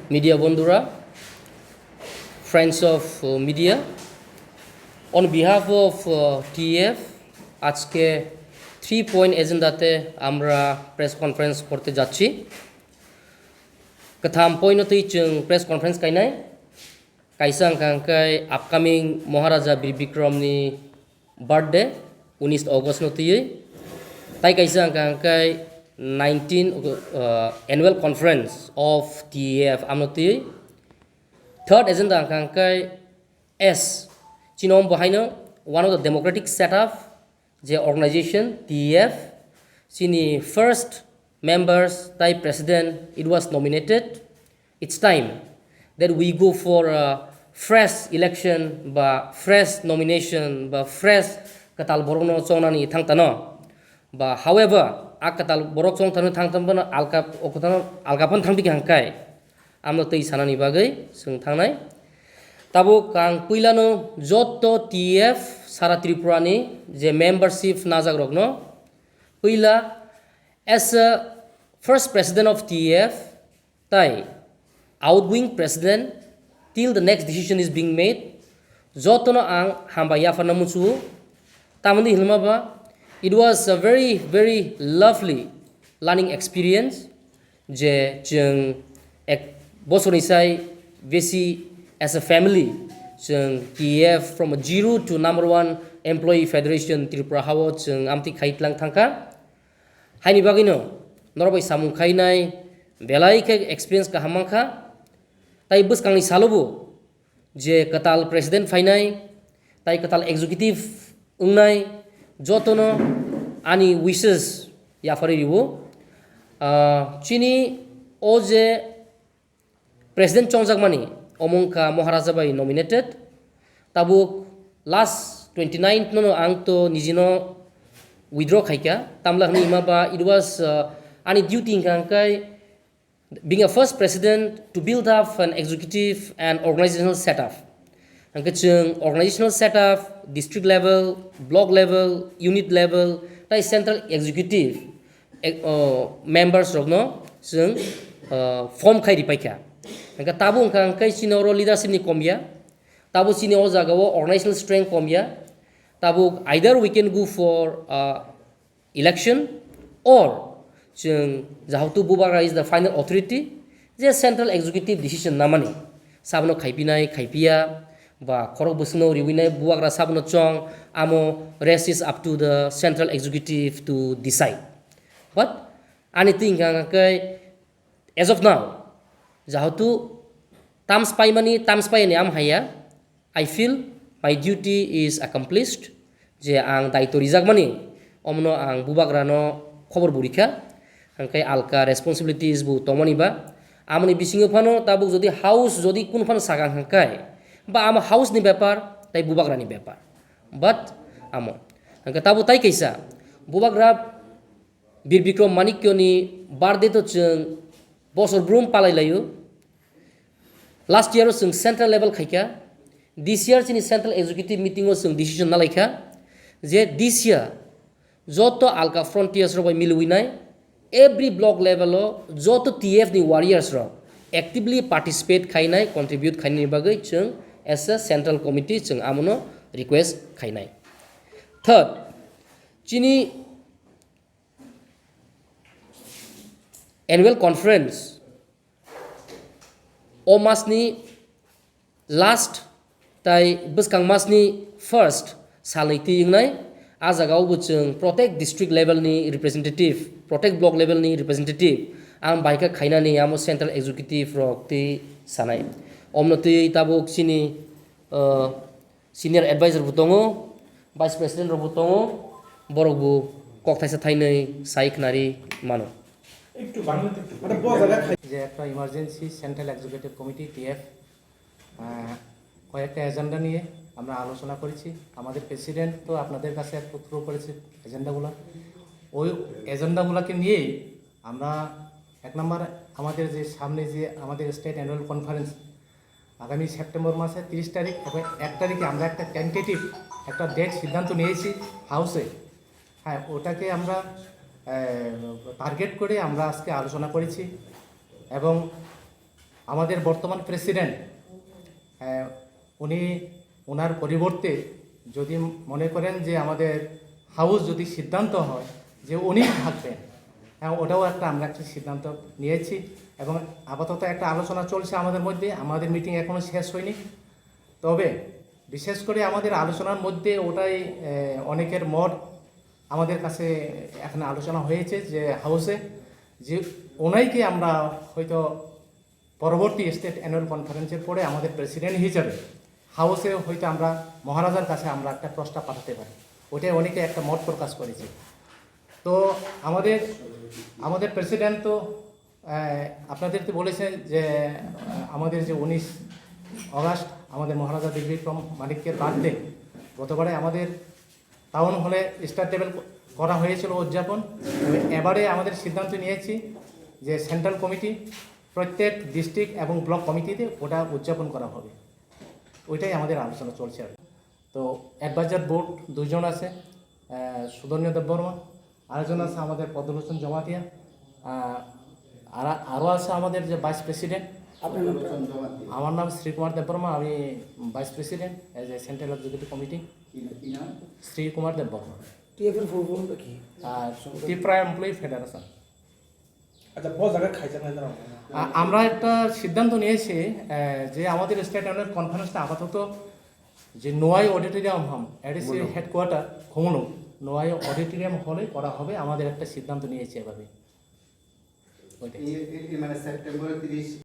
media bondura, friends of media, on behalf of TF, আজকে 3 point এজেন্ডাতে আমরা press conference করতে যাচ্ছি। Katham point notei chung press conference kainai, kaisang kangkai upcoming Maharaja Bir Bikram ni birthday 19 August notei, tai kaisang kangkai 19 annual conference of TF amnotei. Third agenda kangkai S chinom bahaino one of the democratic setup je organization TF sini first members tai president it was nominated. It's time that we go for a fresh election ba fresh nomination ba fresh katal borono chonani thangtano ba however akatal borok chong thanu thangtambana alkapan thangbi hangkai amno tei sanani bagai sung thangnai tabo kang puilano jotto TF sara Tripura ni je membership najak rokno puila as a first president of TF tai outgoing president till the next decision is being made jotono ang hamba yafana muchu tamani hilmaba it was a very lovely learning experience je jeng ek bosoni sai besi as a family jeng TF from a zero to number 1 employee federation Tripura hawo jeng amti khaitlang thangka haini bagino norbai samung khainai belai ke experience ka hamangkha tai bus kangni salobo je katal president fainai tai katal executive ungnai jotono ani wishes ya fari ribo chini oje president chongjagmani omongka Maharaja bai nominated tabuk last 29th no angto nijino withdraw khaika tamlakni imaba it was ani duty kangkai being a first president to build up an executive and organizational setup angkachung organizational setup district level block level unit level tai central executive members rogno jung form khai ripaika angka tabu kangkai sinoro leadership ni komya tabu sini o jagao organizational strength komya tabu either we can go for election or jeng jahatu bubagra is the final authority je central executive decision namani sabno khaipinai khaipia ba khorok busno riwinai buagra sabno chong amo rest is up to the central executive to decide but anything kai as of now jahatu tams paimani am haya I feel my duty is accomplished je ang daito rijagmani omno ang bubagra no khobor burikha angkai alka responsibilities bu tomani ba amoni bisingo phano tabuk jodi house jodi kun phan sagang hangkai ba am house ni byapar tai bubagra ni byapar but amo angka tabu tai kaisa bubagra Bir Bikram Manikyo ni birthday to chung bosor brum palai layu last year chung central level khaika this year chini central executive meeting o chung decision na laika je this year joto alka frontiers ro bai miluinai every block level o joto TF ni warriors ro actively participate khainai contribute khainai bagai chung as a central committee chung amono request khainai third chini annual conference o masni last tai buskang masni first saliti ingnai ajagao buchung protect district level ni representative protect block level ni representative ang baika khaina ni amo central executive rok ti sanai omnoti tabuk sini senior advisor butongo vice president ro butongo borokbu koktaisa thainai saiknari mano একটু বাংলাতে একটু যে একটা emergency central executive committee TF কয়েকটা agenda নিয়ে আমরা আলোচনা করেছি আমাদের প্রেসিডেন্ট তো আপনাদের কাছে এক পত্র করেছে এজেন্ডাগুলো ওই এজেন্ডাগুলোকে নিয়েই আমরা এক নম্বর আমাদের যে সামনে যে আমাদের স্টেট অ্যানুয়াল কনফারেন্স আগামী সেপ্টেম্বর মাসে 30 তারিখ এবং 1 তারিখে আমরা একটা টেন্টেটিভ একটা ডেট সিদ্ধান্ত নিয়েছি হাউসে হ্যাঁ ওটাকে আমরা টার্গেট করে আমরা আজকে আলোচনা করেছি এবং আমাদের বর্তমান প্রেসিডেন্ট উনি ওনার পরিবর্তে যদি মনে করেন যে আমাদের হাউস যদি সিদ্ধান্ত হয় যে উনি থাকবেন, হ্যাঁ ওটাও আমরা একটা সিদ্ধান্ত নিয়েছি এবং আপাতত একটা আলোচনা চলছে আমাদের মধ্যে। আমাদের মিটিং এখনও শেষ হয়নি, তবে বিশেষ করে আমাদের আলোচনার মধ্যে ওটাই অনেকের মত আমাদের কাছে এখানে আলোচনা হয়েছে যে হাউসে যে ওনাইকে আমরা হয়তো পরবর্তী স্টেট অ্যানুয়াল কনফারেন্সের পরে আমাদের প্রেসিডেন্ট হিসাবে হাউসে হয়তো আমরা মহারাজার কাছে আমরা একটা প্রস্তাব পাঠাতে পারি। ওটাই অনেকে একটা মত প্রকাশ করেছে। তো আমাদের প্রেসিডেন্ট তো আপনাদেরকে বলেছেন যে আমাদের যে 19 অগাস্ট আমাদের মহারাজা বীরবিক্রম মানিক্যের বার্থডে, গতবারে আমাদের টাউন হলে স্টার টেবিল করা হয়েছিল উদযাপন। এবারে আমাদের সিদ্ধান্ত নিয়েছি যে সেন্ট্রাল কমিটি প্রত্যেক ডিস্ট্রিক্ট এবং ব্লক কমিটিতে ওটা উদযাপন করা হবে। ওইটাই আমাদের আলোচনা চলছে। তো অ্যাডভাইজার বোর্ড 2 জন আছে, সুধন্য় দেববর্মা, আরেকজন আছে আমাদের পদ্মলোচন জমাতিয়া, আরও আছে আমাদের যে ভাইস প্রেসিডেন্ট। আমার নাম শ্রীকুমার দেববর্মা, আমি vice president as a central executive committee. Srikumar Debbarma, Tripura employee federation. আমরা একটা সিদ্ধান্ত নিয়েছি যে আমাদের স্টেট অ্যানুয়াল কনফারেন্সটা আপাতত যে নোয়াই অডিটোরিয়াম হাম এডিসি হেডকোয়ার্টার খুমলুং নোয়াই অডিটোরিয়াম হলে করা হবে। আমাদের একটা সিদ্ধান্ত নিয়েছি এভাবে। মানে সেপ্টেম্বরের 30